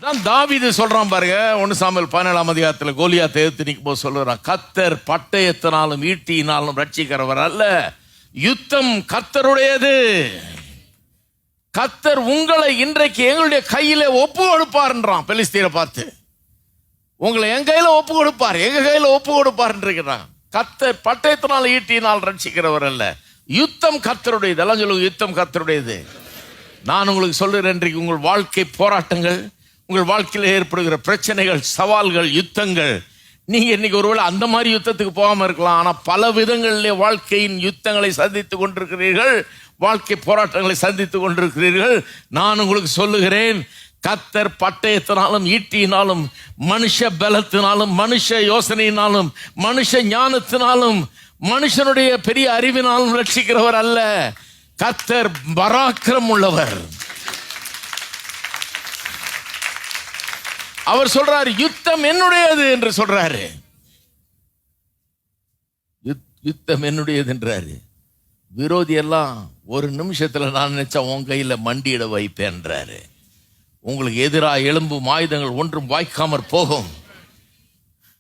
நான் தாவீது சொல்றான் பாருங்க, 1 சாமுவேல் 17ஆம் அதிகாரத்தில் கோலியாத்தை எதிர்த்து நிற்கும் போது சொல்லுறான், கர்த்தர் பட்டயத்தினாலும் ஈட்டியினாலும் ரட்சிக்கிறவர் அல்ல, யுத்தம் கர்த்தருடையது. கர்த்தர் உங்களை இன்றைக்கு எங்களுடைய கையில ஒப்பு கொடுப்பார்ன்றான். பெலிஸ்தீனை பார்த்து, உங்களை என் கையில ஒப்பு கொடுப்பார், எங்க கையில ஒப்பு கொடுப்பார் இருக்கிறான். கர்த்தர் பட்டயத்தினால் ஈட்டியினால் ரட்சிக்கிறவர் அல்ல, யுத்தம் கர்த்தருடையது. எல்லாம் சொல்லுங்க, யுத்தம் கர்த்தருடையது. நான் உங்களுக்கு சொல்லுறேன், இன்றைக்கு உங்கள் வாழ்க்கை போராட்டங்கள், உங்கள் வாழ்க்கையில் ஏற்படுகிற பிரச்சனைகள், சவால்கள், யுத்தங்கள், நீங்க இன்னைக்கு ஒருவேளை அந்த மாதிரி யுத்தத்துக்கு போகாம இருக்கலாம், ஆனா பல விதங்களிலே வாழ்க்கையின் யுத்தங்களை சந்தித்துக் கொண்டிருக்கிறீர்கள், வாழ்க்கை போராட்டங்களை சந்தித்துக் கொண்டிருக்கிறீர்கள். நான் உங்களுக்கு சொல்லுகிறேன், கர்த்தர் பட்டயத்தினாலும் ஈட்டியினாலும் மனுஷ பலத்தினாலும் மனுஷ யோசனையினாலும் மனுஷ ஞானத்தினாலும் மனுஷனுடைய பெரிய அறிவினாலும் ரட்சிக்கிறவர் அல்ல. கர்த்தர் பராக்கிரம் உள்ளவர். அவர் சொல்றாரு, யுத்தம் என்னுடையது என்று சொல்றாரு. யுத்தம் என்னுடையது என்றாரு. விரோதி எல்லாம் ஒரு நிமிஷத்துல நான் நினைச்சா உன் கையில மண்டியிட வைப்பேன்றாரு. உங்களுக்கு எதிராக எழும்பும் ஆயுதங்கள் ஒன்றும் வாய்க்காமற் போகும்.